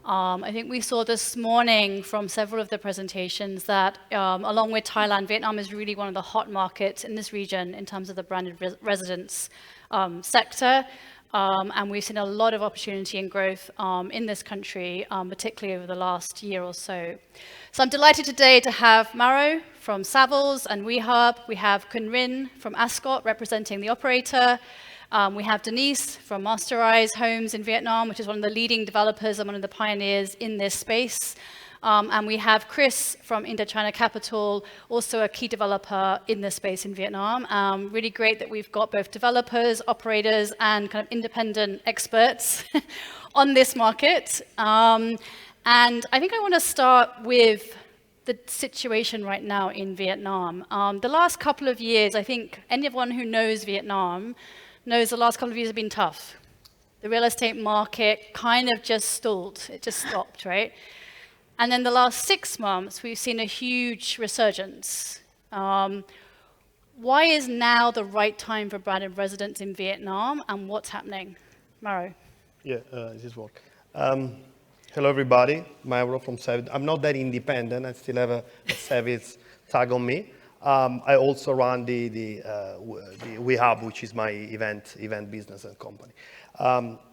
I think we saw this morning from several of the presentations that along with Thailand, Vietnam is really one of the hot markets in this region in terms of the branded residence sector. And we've seen a lot of opportunity and growth in this country, particularly over the last year or so. So I'm delighted today to have Mauro from Savills and WeHub. We have Kun Rin from Ascott representing the operator. We have Denise from Masterise Homes in Vietnam, which is one of the leading developers and one of the pioneers in this space. And we have Chris from Indochina Capital, also a key developer in this space in Vietnam. Really great that we've got both developers, operators, and kind of independent experts on this market. And I think I want to start with the situation right now in Vietnam. The last couple of years, I think anyone who knows Vietnam knows the last couple of years have been tough. The real estate market kind of just stalled. It just stopped, right? And then the last 6 months, we've seen a huge resurgence. Why is now the right time for branded residents in Vietnam, and what's happening? Mauro. Yeah, this work. Hello, everybody. Mauro from Savills. I'm not that independent. I still have a Savills tag on me. I also run the WeHub, which is my event business and company.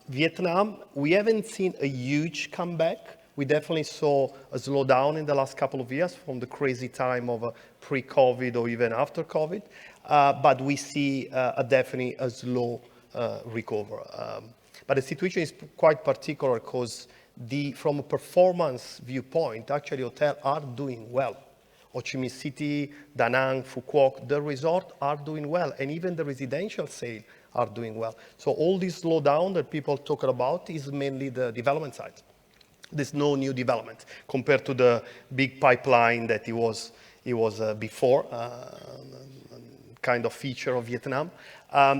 Vietnam, we haven't seen a huge comeback. We definitely saw a slowdown in the last couple of years from the crazy time of pre-COVID or even after COVID. But we see definitely a slow recovery. But the situation is quite particular because from a performance viewpoint, actually hotels are doing well. Ho Chi Minh City, Da Nang, Phu Quoc, the resort are doing well, and even the residential sale are doing well. So all this slowdown that people talk about is mainly the development side. There's no new development compared to the big pipeline that it was before, kind of feature of Vietnam.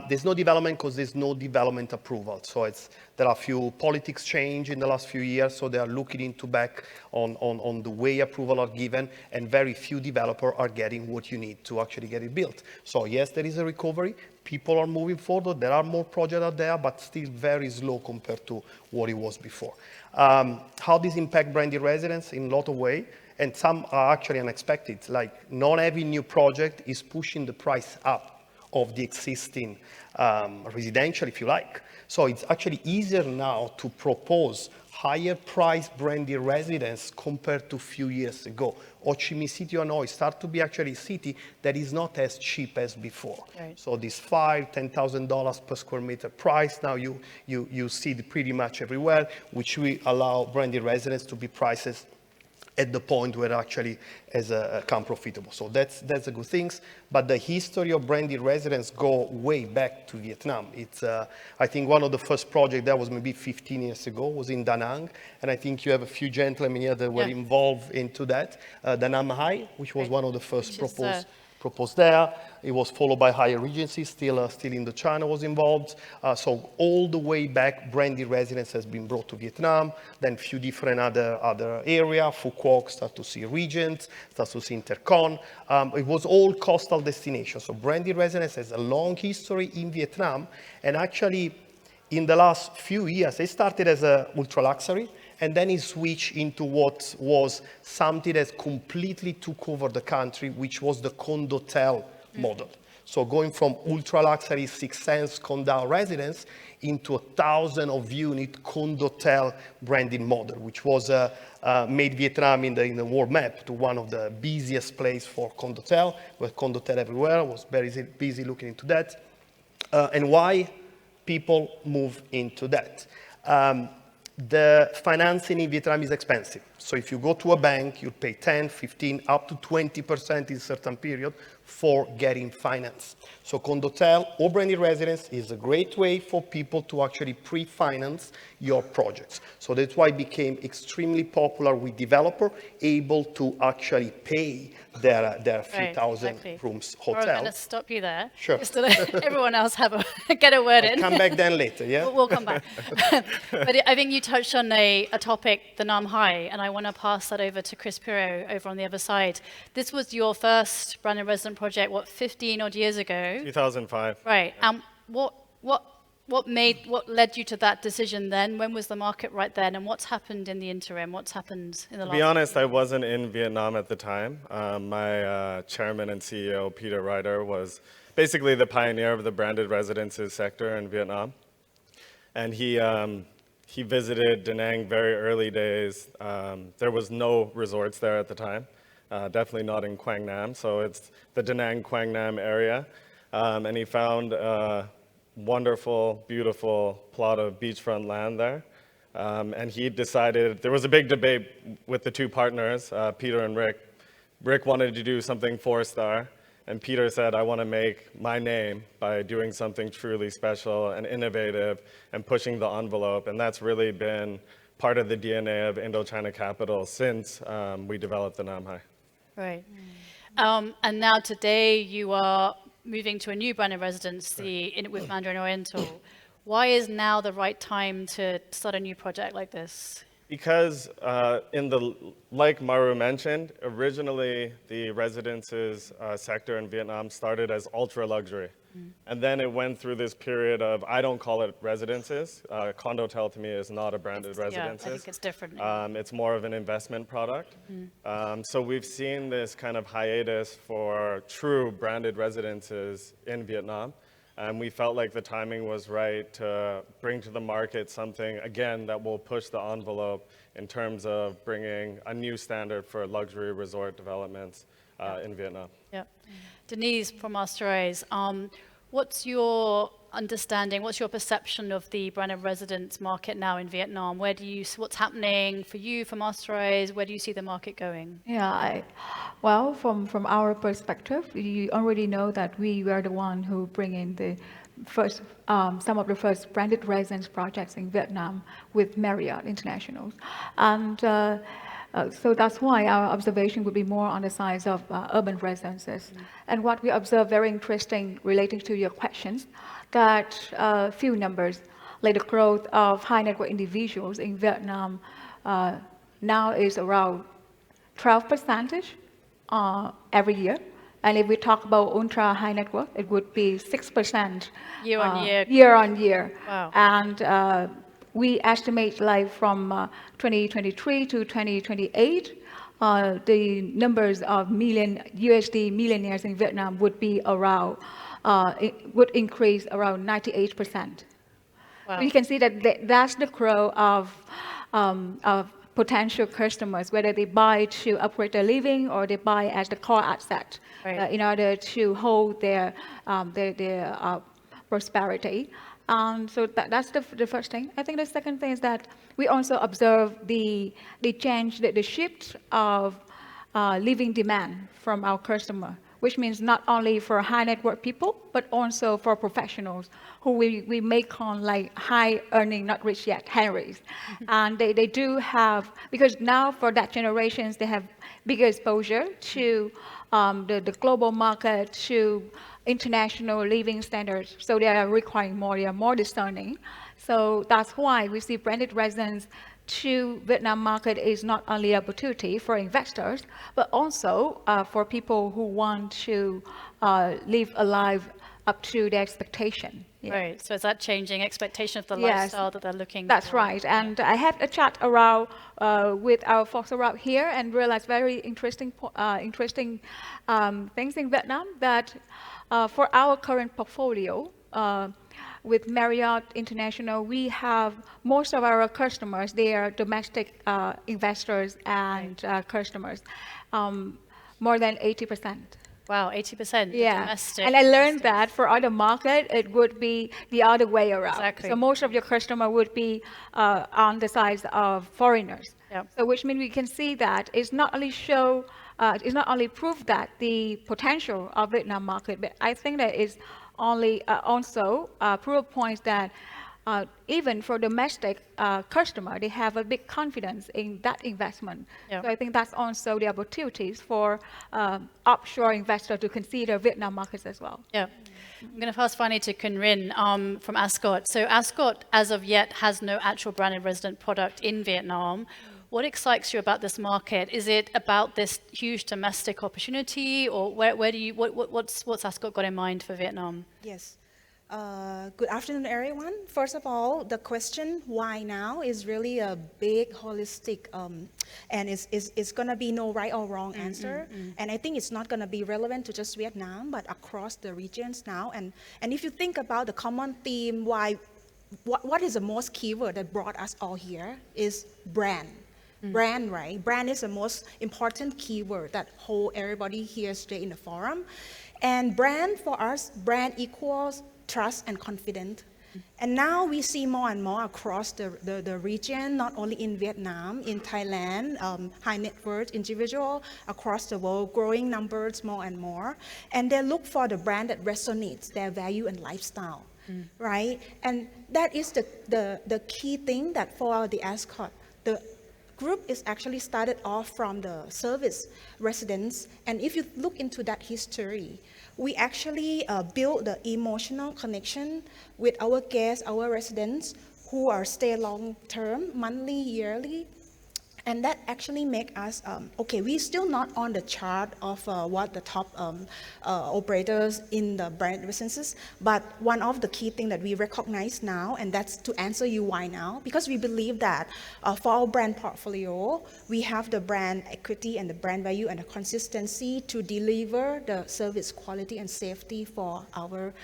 There's no development because there's no development approval. So there are a few politics change in the last few years, so they are looking into back on the way approval are given, and very few developers are getting what you need to actually get it built. So yes, there is a recovery. People are moving forward. There are more projects out there, but still very slow compared to what it was before. How this impact branded residents in a lot of ways, and some are actually unexpected. Like not every new project is pushing the price up of the existing residential, if you like. So it's actually easier now to propose higher price branded residence compared to a few years ago. Ho Chi Minh City or Hanoi start to be actually a city that is not as cheap as before. Right. So this $5,000-$10,000 per square meter price, now you see it pretty much everywhere, which will allow branded residents to be prices at the point where actually as become profitable. So that's a good thing. But the history of branded residents go way back to Vietnam. It's I think one of the first projects that was maybe 15 years ago was in Da Nang, and I think you have a few gentlemen here that were involved into that. Da Nang Hai, which was one of the first proposed there. It was followed by higher Regency, still Indochina was involved. So all the way back, branded residence has been brought to Vietnam. Then a few different other area. Phu Quoc start to see Regent, start to see Intercon. It was all coastal destinations. So branded residence has a long history in Vietnam, and actually in the last few years, it started as a ultra luxury, and then it switched into what was something that completely took over the country, which was the condotel model. So going from ultra luxury 6 cents condo residence into 1,000 of unit condotel branding model, which was made Vietnam in the world map to one of the busiest places for condotel, with condotel everywhere. Was very busy looking into that. And why people move into that? The financing in Vietnam is expensive. So if you go to a bank, you pay 10, 15, up to 20% in certain period for getting finance. So condotel or branded residence is a great way for people to actually pre-finance your projects. So that's why it became extremely popular with developer able to actually pay their few thousand rooms hotel. I'm going to stop you there. Sure. Just to let everyone else get a word in. Come back then later, yeah? We'll come back. But I think you touched on a topic, the Nam Hai, and I want to pass that over to Chris Piro over on the other side. This was your first branded resident project, 15 odd years ago? 2005. Right. And what what led you to that decision then? When was the market right then? And what's happened in the interim? What's happened in the last? To be honest, I wasn't in Vietnam at the time. My chairman and CEO, Piro, was basically the pioneer of the branded residences sector in Vietnam. And he visited Da Nang very early days. There was no resorts there at the time, definitely not in Quang Nam. So it's the Da Nang Quang Nam area. And he found a wonderful, beautiful plot of beachfront land there. And he decided, there was a big debate with the two partners, Peter and Rick. Rick wanted to do something 4-star, and Peter said, I want to make my name by doing something truly special and innovative and pushing the envelope. And that's really been part of the DNA of Indochina Capital since we developed the Nam Hai. Right. And now today you are moving to a new branded residency with Mandarin Oriental. Why is now the right time to start a new project like this? Because like Mauro mentioned, originally the residences sector in Vietnam started as ultra luxury. And then it went through this period of, I don't call it residences. Condotel to me is not a branded residences. Yeah, I think it's different. It's more of an investment product. So we've seen this kind of hiatus for true branded residences in Vietnam. And we felt like the timing was right to bring to the market something, again, that will push the envelope in terms of bringing a new standard for luxury resort developments in Vietnam. Yeah. Denise from Masterise, what's your understanding, what's your perception of the branded residence market now in Vietnam? What's happening for you, for Masterise? Where do you see the market going? Yeah, well, from our perspective, you already know that we were the one who bring in the first, some of the first branded residence projects in Vietnam with Marriott International. And so that's why our observation would be more on the size of urban residences. And what we observe very interesting relating to your questions, that few numbers, like the growth of high net worth individuals in Vietnam now is around 12% every year. And if we talk about ultra high net worth, it would be 6% year on year. Year on year. Wow. And we estimate like from 2023 to 2028, the numbers of USD millionaires in Vietnam would be around, it would increase around 98%. Wow. You can see that that's the growth of potential customers, whether they buy to upgrade their living or they buy as the core asset, right, in order to hold their prosperity. So that's the first thing. I think the second thing is that we also observe the change, the shift of living demand from our customer, which means not only for high net worth people, but also for professionals who we may call like high earning, not rich yet, Henrys. And they do have, because now for that generations, they have bigger exposure to the global market, to international living standards. So they are requiring more, they are more discerning. So that's why we see branded residence to Vietnam market is not only an opportunity for investors, but also for people who want to live a life up to their expectation. Yeah. Right, so is that changing expectation of the lifestyle that they're looking That's for? right, and I had a chat around with our folks around here and realized very interesting things in Vietnam, that for our current portfolio, with Marriott International, we have most of our customers, they are domestic investors and customers, more than 80%. Wow, 80%. Yeah, Domestic. and I learned that for other market, it would be the other way around. Exactly. So most of your customer would be on the side of foreigners. Yep. So which means we can see that it's not only proof that the potential of Vietnam market, but I think that is only also proof points that even for domestic customer, they have a big confidence in that investment. Yeah. So I think that's also the opportunities for offshore investor to consider Vietnam markets as well. Yeah. I'm going to pass finally to Kun Rin from Ascott. So Ascott, as of yet, has no actual branded resident product in Vietnam. What excites you about this market? Is it about this huge domestic opportunity, or what's Ascott got in mind for Vietnam? Yes. Good afternoon, everyone. First of all, the question why now is really a big holistic, and it's going to be no right or wrong answer. And I think it's not going to be relevant to just Vietnam, but across the regions now. And if you think about the common theme, what is the most keyword that brought us all here is brand. Brand, right? Brand is the most important keyword that hold everybody here today in the forum. And brand for us, brand equals trust and confidence. And now we see more and more across the region, not only in Vietnam, in Thailand, high net worth individual across the world, growing numbers more and more. And they look for the brand that resonates their value and lifestyle, right? And that is the key thing that for the Ascott, the group is actually started off from the service residents. And if you look into that history, we actually build the emotional connection with our guests, our residents, who are stay long term, monthly, yearly. And that actually make us, okay, we're still not on the chart of what the top operators in the brand residences, but one of the key things that we recognize now, and that's to answer you why now, because we believe that for our brand portfolio, we have the brand equity and the brand value and the consistency to deliver the service quality and safety for our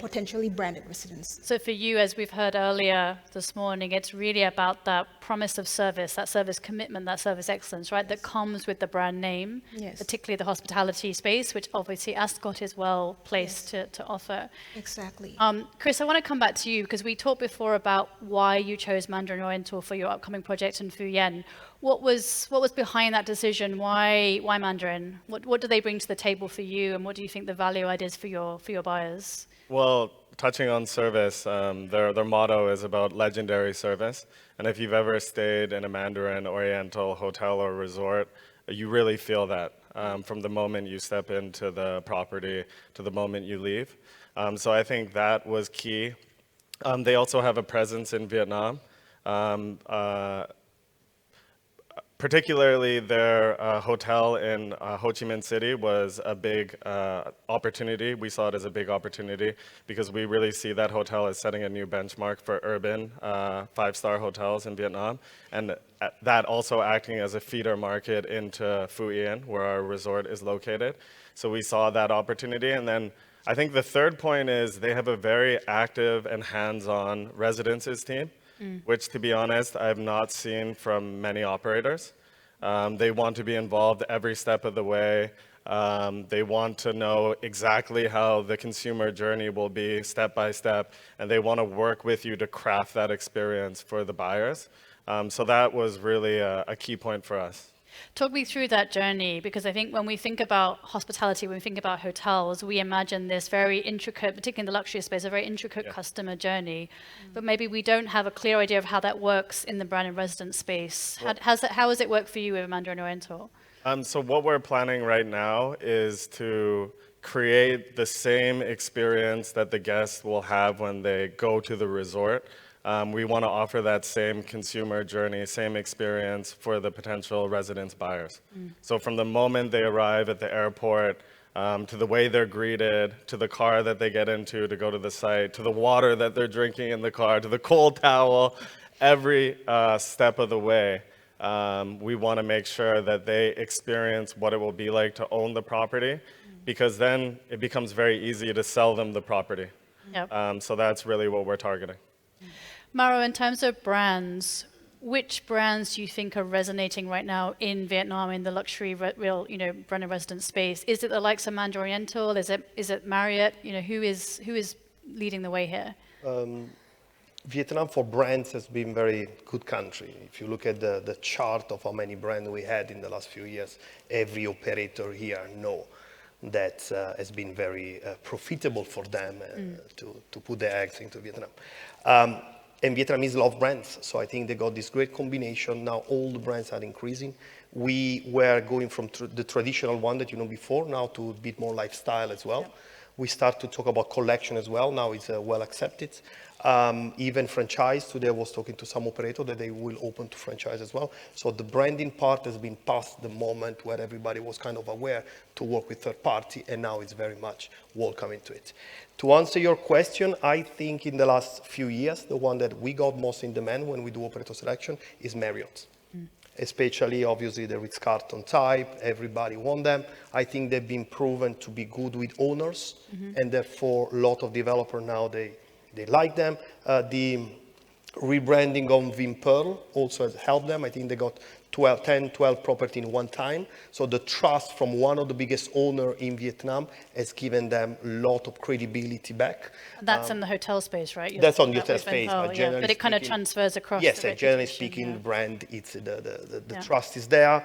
potentially branded residents. So for you, as we've heard earlier this morning, it's really about that promise of service, that service commitment, that service excellence, right, that comes with the brand name, particularly the hospitality space, which obviously Ascott is well placed to offer. Exactly. Chris, I want to come back to you because we talked before about why you chose Mandarin Oriental for your upcoming project in Phu Yen. What was behind that decision? Why Mandarin? What do they bring to the table for you, and what do you think the value add is for your buyers? Well, touching on service, their motto is about legendary service. And if you've ever stayed in a Mandarin Oriental hotel or resort, you really feel that from the moment you step into the property to the moment you leave. So I think that was key. They also have a presence in Vietnam. Particularly their hotel in Ho Chi Minh City was a big opportunity. We saw it as a big opportunity because we really see that hotel as setting a new benchmark for urban five-star hotels in Vietnam, and that also acting as a feeder market into Phu Yen, where our resort is located. So we saw that opportunity. And then I think the third point is they have a very active and hands-on residences team. Which, to be honest, I've not seen from many operators. They want to be involved every step of the way. They want to know exactly how the consumer journey will be step by step, and they want to work with you to craft that experience for the buyers. So that was really a key point for us. Talk me through that journey, because I think when we think about hospitality, when we think about hotels, we imagine this very intricate, particularly in the luxury space, a very intricate customer journey. But maybe we don't have a clear idea of how that works in the brand and residence space. How has it worked for you with Mandarin Oriental? So what we're planning right now is to create the same experience that the guests will have when they go to the resort. We want to offer that same consumer journey, same experience for the potential residence buyers. So from the moment they arrive at the airport, to the way they're greeted, to the car that they get into to go to the site, to the water that they're drinking in the car, to the cold towel, every step of the way, we want to make sure that they experience what it will be like to own the property, because then it becomes very easy to sell them the property. So that's really what we're targeting. Mauro, in terms of brands, which brands do you think are resonating right now in Vietnam in the luxury brand and residence space? Is it the likes of Mandarin Oriental? Is it Marriott? Who is leading the way here? Vietnam for brands has been very good country. If you look at the chart of how many brands we had in the last few years, every operator here know that has been very profitable for them to put their eggs into Vietnam. And Vietnamese love brands, so I think they got this great combination. Now all the brands are increasing. We were going from the traditional one that you know before now to a bit more lifestyle as well. We start to talk about collection as well. Now it's well accepted. Even franchise. Today I was talking to some operator that they will open to franchise as well. So the branding part has been past the moment where everybody was kind of aware to work with third party, and now it's very much welcome into it. To answer your question, I think in the last few years, the one that we got most in demand when we do operator selection is Marriott. Especially, obviously, the Ritz-Carlton type, everybody want them. I think they've been proven to be good with owners, and therefore a lot of developers now, they like them. The rebranding of Vin Pearl also has helped them. I think they got 10, 12 property in one time. So the trust from one of the biggest owner in Vietnam has given them a lot of credibility back. And that's in the hotel space, right? That's on the hotel space, but generally but it kind of speaking- transfers across. Yes, the generally reputation, speaking, yeah. the brand, it's the trust is there.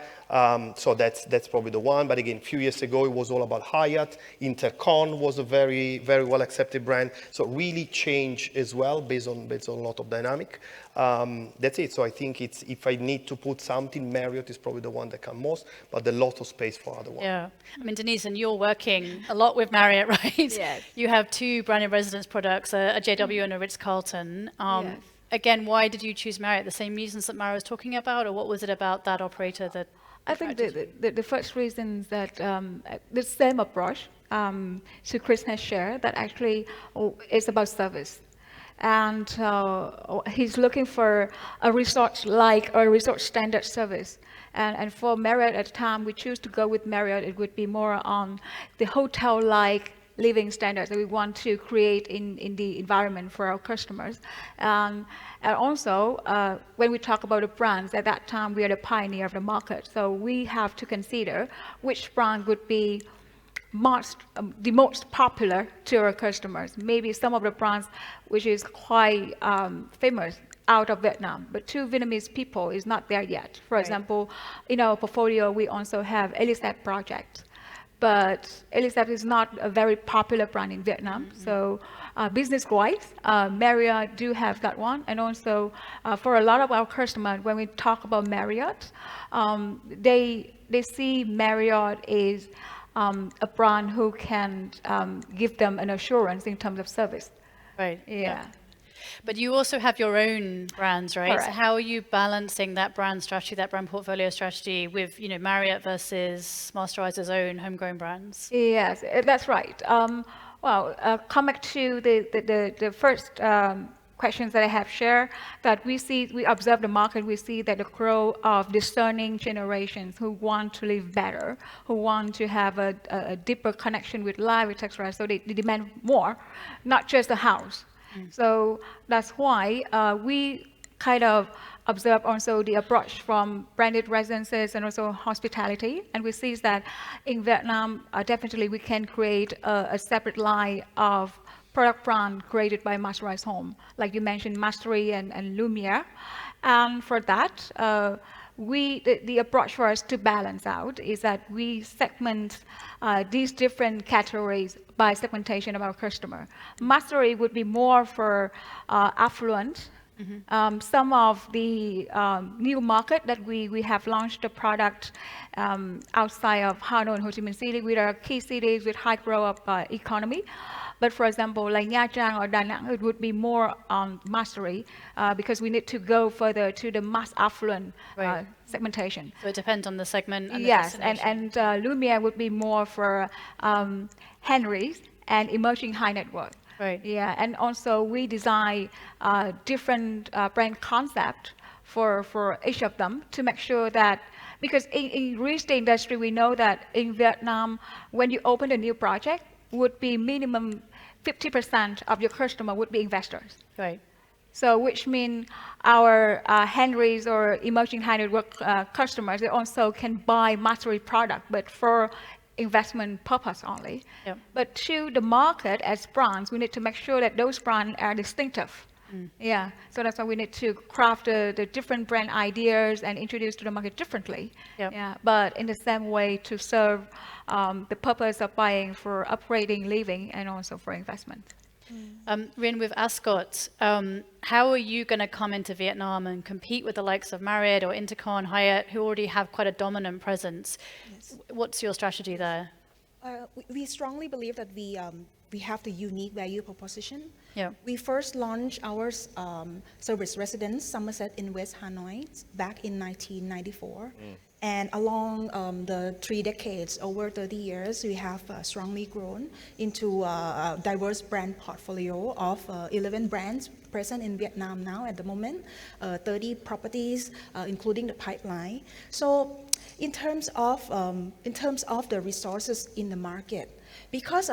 So that's probably the one. But again, a few years ago, it was all about Hyatt. Intercon was a very, very well accepted brand. So really change as well based on a lot of dynamic. That's it. So I think it's, if I need to put something, Marriott is probably the one that comes most, but a lot of space for other ones. Yeah. I mean, Denise, and you're working a lot with Marriott, right? Yes. You have two branded residence products, a JW and a Ritz-Carlton. Yes. Again, why did you choose Marriott? The same reasons that Mauro was talking about, or what was it about that operator that I think attracted you? the first reason is that the same approach so Chris has shared that actually is about service. And he's looking for a resort like a resort standard service. And for Marriott at the time, we choose to go with Marriott. It would be more on the hotel-like living standards that we want to create in the environment for our customers. And also, when we talk about the brands, at that time, we are the pioneer of the market. So we have to consider which brand would be the most popular to our customers. Maybe some of the brands which is quite famous out of Vietnam, but to Vietnamese people is not there yet. For example, in our portfolio, we also have Elisab project, but Elisab is not a very popular brand in Vietnam. So business-wise, Marriott do have that one. And also for a lot of our customers, when we talk about Marriott, they see Marriott is a brand who can give them an assurance in terms of service. Right. Yeah. But you also have your own brands, right? Correct. So how are you balancing that brand strategy, that brand portfolio strategy with, Marriott versus Masterise's own homegrown brands? Yes, that's right. Come back to the first questions that I have shared, that we observe the market, we see that the growth of discerning generations who want to live better, who want to have a deeper connection with life, etc. So they demand more, not just a house. So that's why we kind of observe also the approach from branded residences and also hospitality. And we see that in Vietnam, definitely we can create a separate line of product brand created by Masterise Home. Like you mentioned, Mastery and Lumiere. And for that, the approach for us to balance out is that we segment these different categories by segmentation of our customer. Mastery would be more for affluent. Some of the new market that we have launched a product outside of Hanoi and Ho Chi Minh City, with our key cities with high growth of economy. But for example, like Nha Trang or Da Nang, it would be more on Mastery because we need to go further to the mass affluent segmentation. So it depends on the segment and the Yes, destination. and Lumiere would be more for Henry's and emerging high net worth. Right. Yeah, and also we design different brand concept for each of them to make sure that, because in real estate industry, we know that in Vietnam, when you open a new project, would be minimum 50% of your customer would be investors. Right. So which means our Henry's or emerging high net worth customers, they also can buy Mastery product, but for investment purpose only. Yep. But to the market as brands, we need to make sure that those brands are distinctive. Yeah, so that's why we need to craft the different brand ideas and introduce to the market differently. Yep. Yeah, but in the same way to serve the purpose of buying for upgrading, living, and also for investment. Rien, with Ascott, how are you going to come into Vietnam and compete with the likes of Marriott or Intercon, Hyatt, who already have quite a dominant presence? What's your strategy there? We strongly believe that we have the unique value proposition. Yeah. We first launched our service residence Somerset in West Hanoi back in 1994. And along the 3 decades, over 30 years, we have strongly grown into a diverse brand portfolio of 11 brands present in Vietnam now at the moment, 30 properties, including the pipeline. So in terms of the resources in the market, because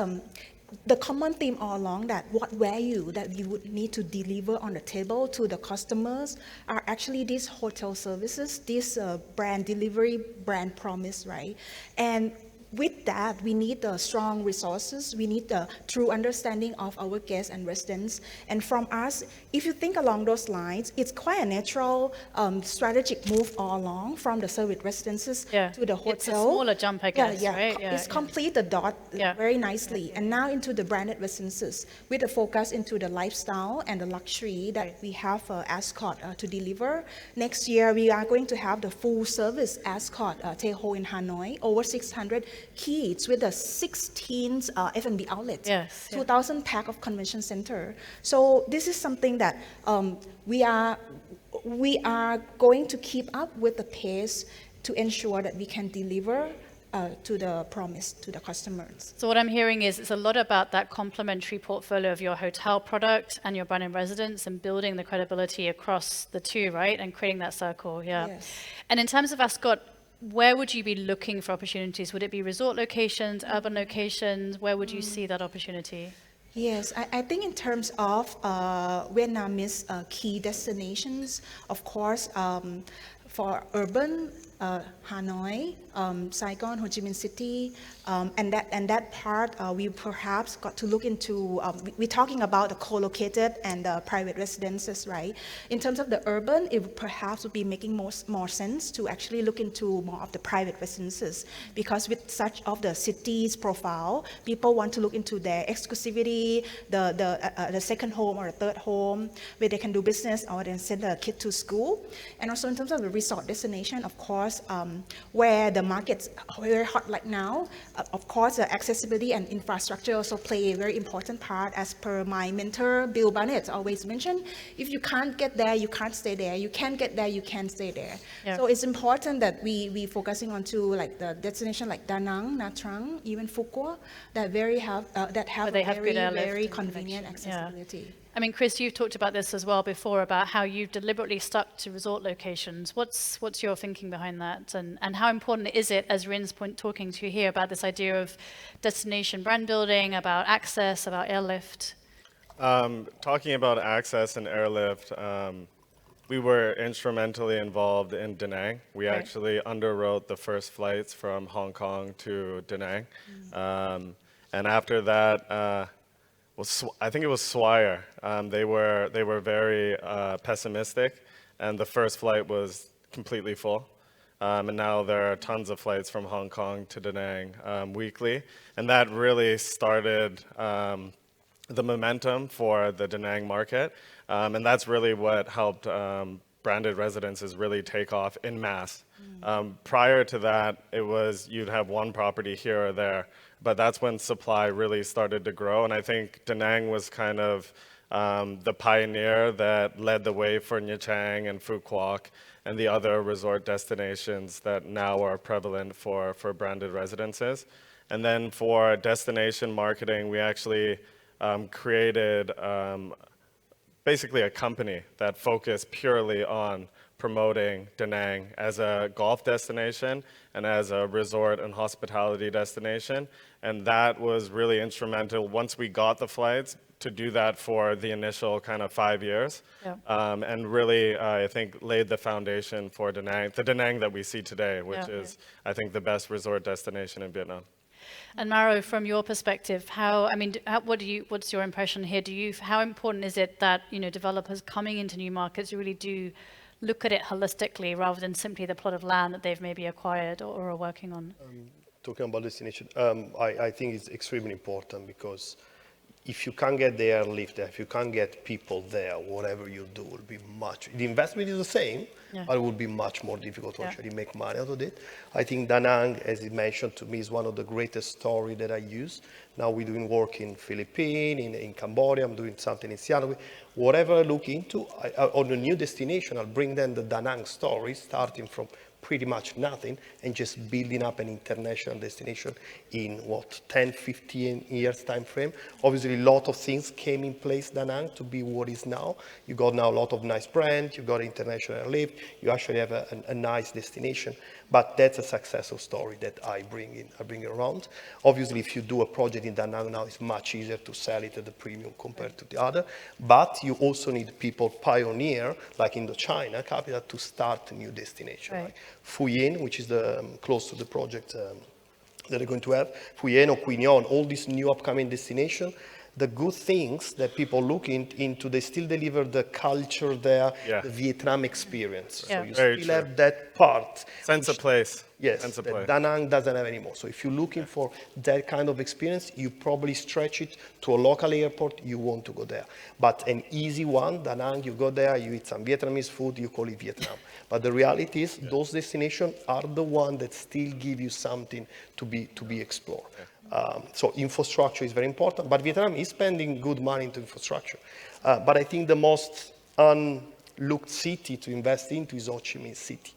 the common theme all along that what value that we would need to deliver on the table to the customers are actually these hotel services, this brand delivery, brand promise, right? And with that, we need the strong resources. We need the true understanding of our guests and residents. And from us, if you think along those lines, it's quite a natural strategic move all along from the service residences to the hotel. It's a smaller jump, I guess, right? It's complete the dot very nicely. And now into the branded residences with a focus into the lifestyle and the luxury that we have Ascott to deliver. Next year, we are going to have the full service Ascott Teho in Hanoi, over 600 keys with the 16 F&B outlets, 2,000 pack of convention center. So this is something that we are going to keep up with the pace to ensure that we can deliver to the promise to the customers. So what I'm hearing is it's a lot about that complementary portfolio of your hotel product and your brand and residence and building the credibility across the two, right? And creating that circle, Yes. And in terms of Ascott, where would you be looking for opportunities? Would it be resort locations, urban locations? Where would you see that opportunity? Yes, I think in terms of Vietnamese key destinations, of course, for urban, Hanoi, Saigon, Ho Chi Minh City, and that part we perhaps got to look into. We're talking about the co-located and the private residences, right? In terms of the urban, it perhaps would be making more sense to actually look into more of the private residences, because with such of the city's profile, people want to look into their exclusivity, the second home or the third home where they can do business or then send a kid to school, and also in terms of the resort destination, of course. Where the market's very hot right now, of course, the accessibility and infrastructure also play a very important part. As per my mentor, Bill Barnett, always mentioned, if you can't get there, you can't stay there. You can't get there, you can't stay there. Yeah. So it's important that we focusing on to like the destination like Da Nang, Nha Trang, even Phu Quoc, that have very convenient accessibility. Yeah. I mean, Chris, you've talked about this as well before, about how you've deliberately stuck to resort locations. What's your thinking behind that? And how important is it, as Rin's talking to you here, about this idea of destination brand building, about access, about airlift? Talking about access and airlift, we were instrumentally involved in Da Nang. We actually underwrote the first flights from Hong Kong to Da Nang. And after that, I think it was Swire. They were very pessimistic, and the first flight was completely full. And now there are tons of flights from Hong Kong to Da Nang weekly, and that really started the momentum for the Da Nang market, and that's really what helped branded residences really take off en masse. Prior to that, it was you'd have one property here or there. But that's when supply really started to grow, and I think Da Nang was kind of the pioneer that led the way for Nha Trang and Phu Quoc and the other resort destinations that now are prevalent for branded residences. And then for destination marketing, we actually created basically a company that focused purely on promoting Da Nang as a golf destination and as a resort and hospitality destination. And that was really instrumental once we got the flights to do that for the initial kind of 5 years. And really, I think, laid the foundation for Da Nang, the Da Nang that we see today, which is, I think, the best resort destination in Vietnam. And Mauro, from your perspective, what's your impression here? How important is it that developers coming into new markets really do look at it holistically rather than simply the plot of land that they've maybe acquired or are working on? Talking about destination, I think it's extremely important because if you can't get the airlift there, if you can't get people there, whatever you do will be the investment is the same, but it will be much more difficult to actually make money out of it. I think Da Nang, as he mentioned to me, is one of the greatest stories that I use. Now we're doing work in Philippines, in Cambodia, I'm doing something in Seattle. Whatever I look into, on a new destination, I'll bring them the Da Nang story, starting from pretty much nothing and just building up an international destination in 10, 15 years time frame. Obviously, a lot of things came in place, Da Nang, to be what is now. You got now a lot of nice brands, you got international lift, you actually have a nice destination. But that's a successful story that I bring around. Obviously, if you do a project in Da Nang now, it's much easier to sell it at the premium compared to the other. But you also need people pioneer, like Indochina capital, to start a new destination. Right. Like Fuyin, which is close to the project that they're going to have, Fuyin or Quy Nhon, all these new upcoming destinations. The good things that people look into, they still deliver the culture there, the Vietnam experience. Yeah. So you Very still true. have that part. Sense of place. Yes, Sense of that place. Da Nang doesn't have anymore. So if you're looking for that kind of experience, you probably stretch it to a local airport, you want to go there. But an easy one, Da Nang, you go there, you eat some Vietnamese food, you call it Vietnam. But the reality is those destinations are the ones that still give you something to be explored. So infrastructure is very important, but Vietnam is spending good money into infrastructure. But I think the most unlooked city to invest into is Ho Chi Minh City.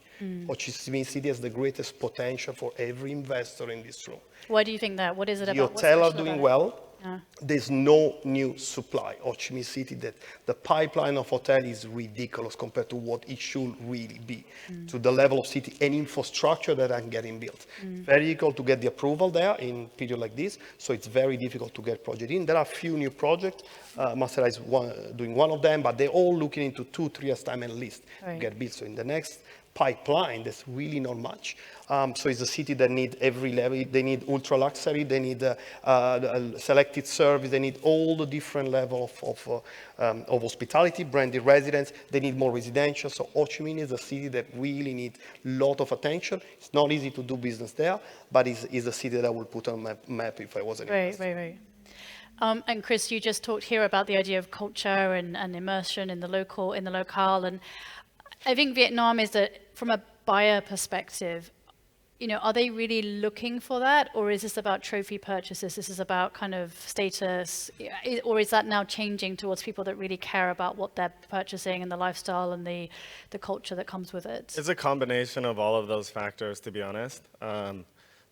Ho Chi Minh City has the greatest potential for every investor in this room. Why do you think that? What is it The about? What's hotels are special doing about it? well. There's no new supply. Ho Chi Minh City, that the pipeline of hotel is ridiculous compared to what it should really be, to the level of city and infrastructure that are getting built. It's very difficult to get the approval there in a period like this, so it's very difficult to get project in. There are a few new projects. Masterise is doing one of them, but they're all looking into 2-3 years time at least to get built. So in the next pipeline, there's really not much. So it's a city that needs every level. They need ultra luxury, they need selected service, they need all the different levels of hospitality, branded residence. They need more residential. So Ho Chi Minh is a city that really needs a lot of attention. It's not easy to do business there, but it's a city that I would put on my map if I was an investor. Right. And Chris, you just talked here about the idea of culture and immersion in the locale, and I think Vietnam is from a buyer perspective, are they really looking for that, or is this about trophy purchases? This is about kind of status, or is that now changing towards people that really care about what they're purchasing and the lifestyle and the culture that comes with it? It's a combination of all of those factors, to be honest.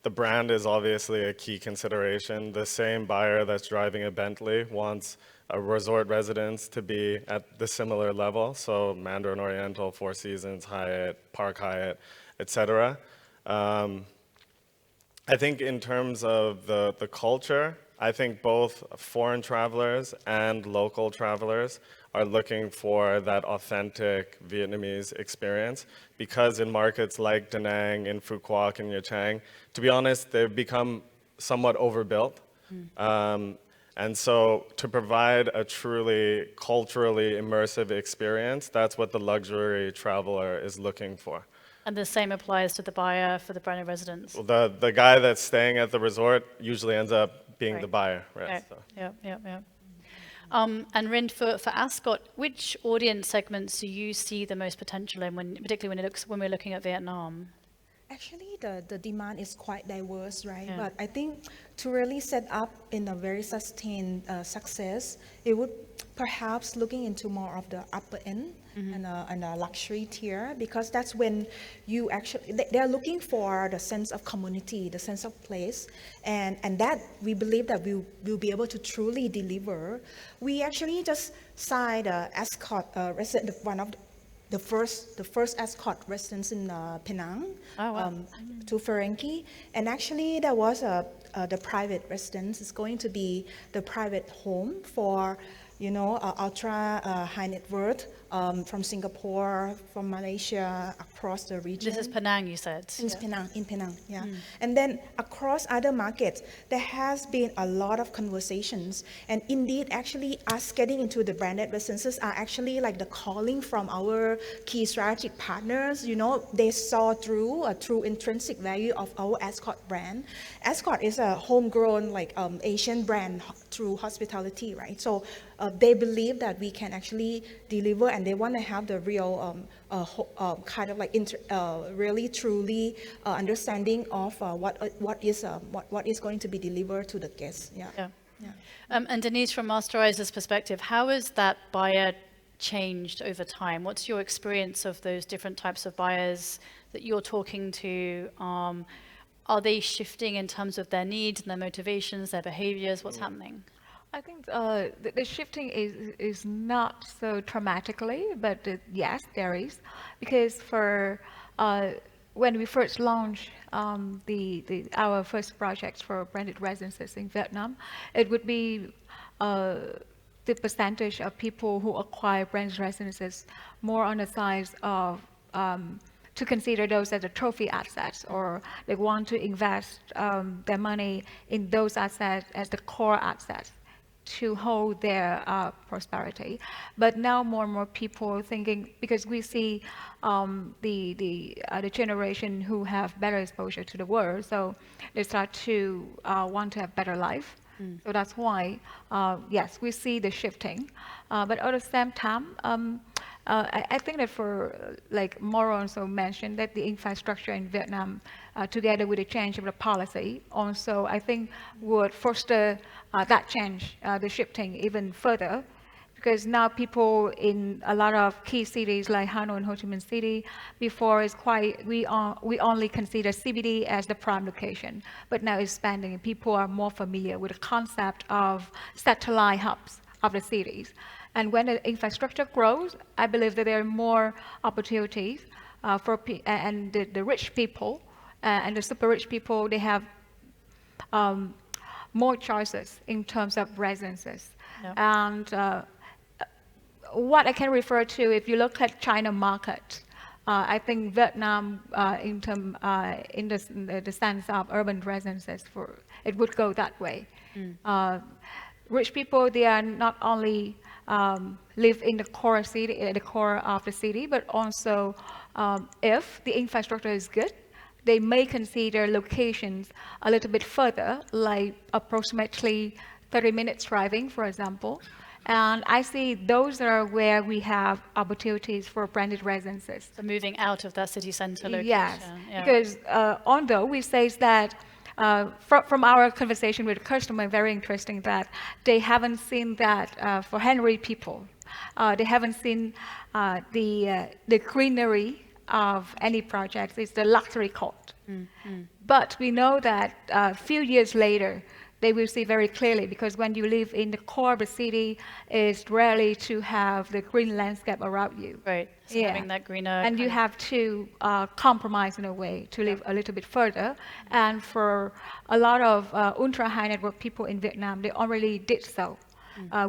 The brand is obviously a key consideration. The same buyer that's driving a Bentley wants a resort residence to be at the similar level. So Mandarin Oriental, Four Seasons, Hyatt, Park Hyatt, etc. I think in terms of the culture, I think both foreign travelers and local travelers are looking for that authentic Vietnamese experience, because in markets like Da Nang, in Phu Quoc, and Nha Trang, to be honest, they've become somewhat overbuilt. And so to provide a truly culturally immersive experience, that's what the luxury traveler is looking for. And the same applies to the buyer for the branded residence. Well, the guy that's staying at the resort usually ends up being the buyer, right? Right. So. Yeah. And Rind, for Ascott, which audience segments do you see the most potential in, particularly when we're looking at Vietnam? Actually, the demand is quite diverse, right? Yeah. But I think to really set up in a very sustained success, it would perhaps looking into more of the upper end and a luxury tier, because that's when you actually, they're looking for the sense of community, the sense of place, and that we believe that we'll be able to truly deliver. We actually just signed Ascott, one of the first Ascott residence in Penang, to Ferengi, and actually there was the private residence is going to be the private home for ultra high net worth from Singapore, from Malaysia, across the region. This is Penang, you said. In Penang, yeah. And then across other markets, there has been a lot of conversations. And indeed, actually, us getting into the branded residences are actually like the calling from our key strategic partners. They saw through a true intrinsic value of our Ascott brand. Ascott is a homegrown, Asian brand through hospitality, right? So they believe that we can actually deliver, and they want to have the real really truly understanding of what is going to be delivered to the guests. Yeah. And Denise, from Masterise's perspective, how has that buyer changed over time? What's your experience of those different types of buyers that you're talking to? Are they shifting in terms of their needs and their motivations, their behaviors? What's happening? I think the shifting is not so dramatically, but yes, there is, because for when we first launched our first projects for branded residences in Vietnam, it would be the percentage of people who acquire branded residences more on the side of to consider those as a trophy assets, or they want to invest their money in those assets as the core assets to hold their prosperity. But now more and more people are thinking, because we see the generation who have better exposure to the world, so they start to want to have better life. So that's why, yes, we see the shifting. But at the same time, I think that for, like Mauro also mentioned, that the infrastructure in Vietnam, together with the change of the policy, also I think would foster that change, the shifting even further, because now people in a lot of key cities like Hanoi and Ho Chi Minh City, before is quite, we only consider CBD as the prime location, but now it's expanding and people are more familiar with the concept of satellite hubs of the cities. And when the infrastructure grows, I believe that there are more opportunities and the rich people and the super rich people, they have more choices in terms of residences. Yeah. And what I can refer to, if you look at China market, I think Vietnam, in the sense of urban residences, it would go that way. Rich people, they are not only live in the core city, the core of the city, but also if the infrastructure is good, they may consider locations a little bit further, like approximately 30 minutes driving, for example. And I see those are where we have opportunities for branded residences. So moving out of that city center location. Yes, yeah. because although we say that from our conversation with the customer, very interesting that they haven't seen that for Henry people. They haven't seen the greenery of any project. It's the luxury court. But we know that a few years later, they will see very clearly, because when you live in the core of the city, it's rarely to have the green landscape around you. Right, so having that greener. And you have to compromise in a way to live a little bit further. And for a lot of ultra high net worth people in Vietnam, they already did so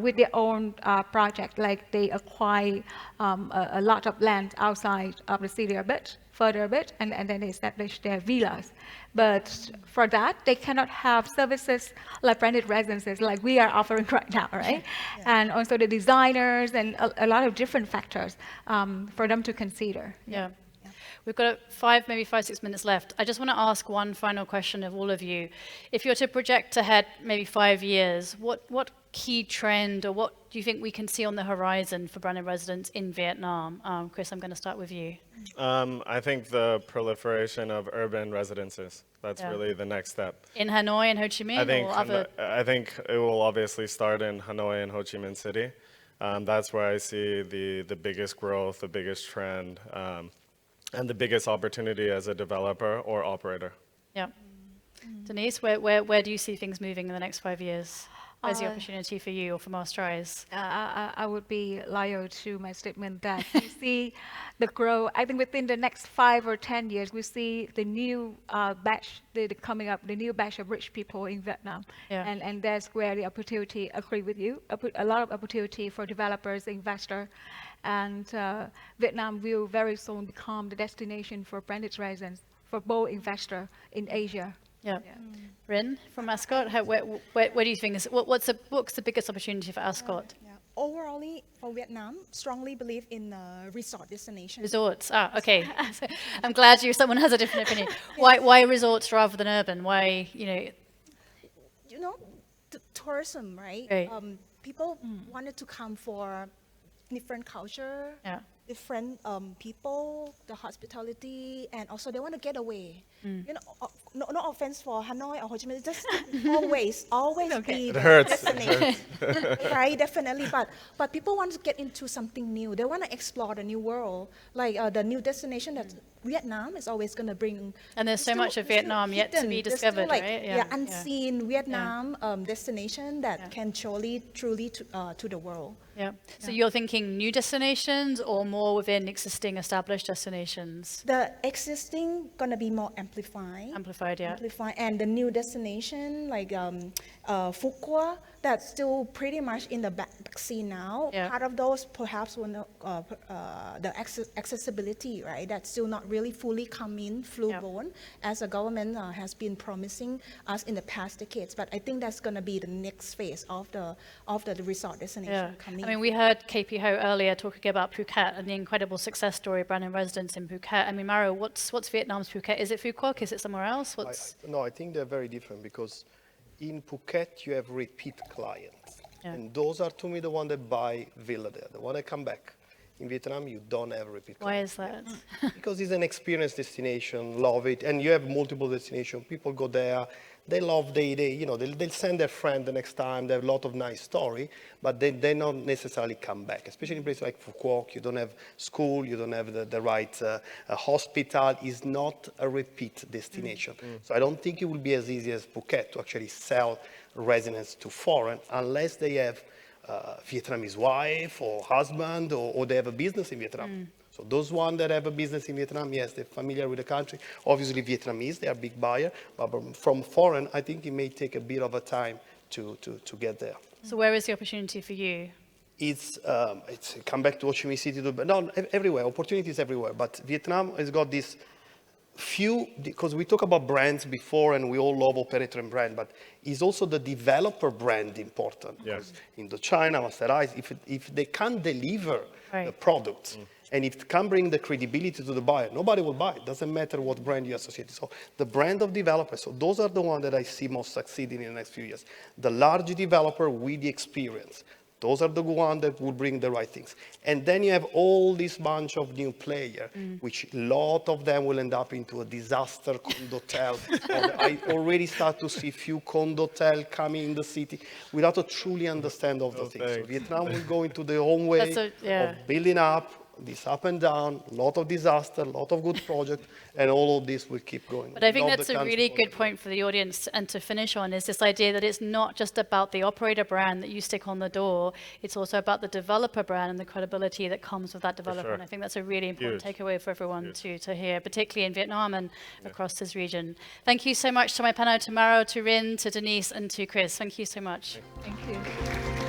with their own project, like they acquire a lot of land outside of the city a bit, further a bit, and then they establish their villas. But for that, they cannot have services like branded residences like we are offering right now, right? And also the designers and a lot of different factors for them to consider. Yeah. We've got maybe 6 minutes left. I just want to ask one final question of all of you. If you're to project ahead maybe 5 years, what key trend or what do you think we can see on the horizon for branded residents in Vietnam? Chris, I'm going to start with you. I think the proliferation of urban residences. That's really the next step. In Hanoi and Ho Chi Minh? I think it will obviously start in Hanoi and Ho Chi Minh City. That's where I see the biggest growth, the biggest trend, and the biggest opportunity as a developer or operator. Yeah. Denise, where do you see things moving in the next 5 years? Where's the opportunity for you or for Masterise? I would be loyal to my statement that we see the growth. I think within the next 5 or 10 years, we see the new batch, the coming up, the new batch of rich people in Vietnam. Yeah. And that's where the opportunity, agree with you, a lot of opportunity for developers, investors. And Vietnam will very soon become the destination for branded residents, for both investors in Asia. Yeah. Rin from Ascott, where do you think is what's the biggest opportunity for Ascott? Yeah. Overall, for Vietnam, strongly believe in resort destination. Resorts. Okay. I'm glad someone has a different opinion. Why resorts rather than urban? Why Tourism, right? Right. People wanted to come for different culture, Yeah. different people, the hospitality, and also they want to get away. No offense for Hanoi or Ho Chi Minh, just always be It the hurts. destination, right? Definitely, but people want to get into something new. They want to explore the new world, like the new destination that Vietnam is always going to bring. And there's so much of Vietnam yet to be discovered, right? Yeah, unseen Vietnam destination that can truly to the world. Yeah. So you're thinking new destinations or more within existing established destinations? The existing gonna be more amplified. Amplified, yeah. And the new destination like Phu Quoc, that's still pretty much in the back scene now. Yeah. Part of those perhaps will not, the accessibility, right? That's still not really fully come in full-blown as the government has been promising us in the past decades. But I think that's gonna be the next phase of the resort destination coming. I mean, we heard KP Ho earlier talking about Phuket and the incredible success story of brand residents in Phuket. I mean, Mauro, what's Vietnam's Phuket? Is it Phu Quoc? Is it somewhere else? No, I think they're very different because in Phuket you have repeat clients. Yeah. And those are, to me, the one that buy villa there, the one that come back. In Vietnam, you don't have repeat clients. Why is that? Because it's an experience destination, love it, and you have multiple destinations. People go there, they love they'll send their friend the next time. They have a lot of nice story, but they don't necessarily come back. Especially in places like Phu Quoc, you don't have school, you don't have the right hospital. It's not a repeat destination. So I don't think it will be as easy as Phuket to actually sell residents to foreign unless they have Vietnamese wife or husband or they have a business in Vietnam. So those ones that have a business in Vietnam, yes, they're familiar with the country. Obviously Vietnamese, they are big buyer, but from foreign, I think it may take a bit of a time to get there. So where is the opportunity for you? It's come back to Ho Chi Minh City, but no, everywhere, opportunities everywhere. But Vietnam has got this few, because we talk about brands before and we all love operator and brand, but is also the developer brand important? Yes. Indochina, Masterise, if they can't deliver the products, and if it can bring the credibility to the buyer, nobody will buy it. Doesn't matter what brand you associate. So the brand of developers, so those are the ones that I see most succeeding in the next few years. The large developer with the experience. Those are the ones that will bring the right things. And then you have all this bunch of new players, which a lot of them will end up into a disaster condotel. I already start to see few condotel coming in the city without a truly understand of the things. So Vietnam will go into the own way of building up, this up and down, a lot of disaster, a lot of good projects, and all of this will keep going. But I think that's a really good point for the audience and to finish on is this idea that it's not just about the operator brand that you stick on the door, it's also about the developer brand and the credibility that comes with that developer. Sure. And I think that's a really important takeaway for everyone to hear, particularly in Vietnam and across this region. Thank you so much to my panel, to Mauro, to Rin, to Denise, and to Chris. Thank you so much. Thank you.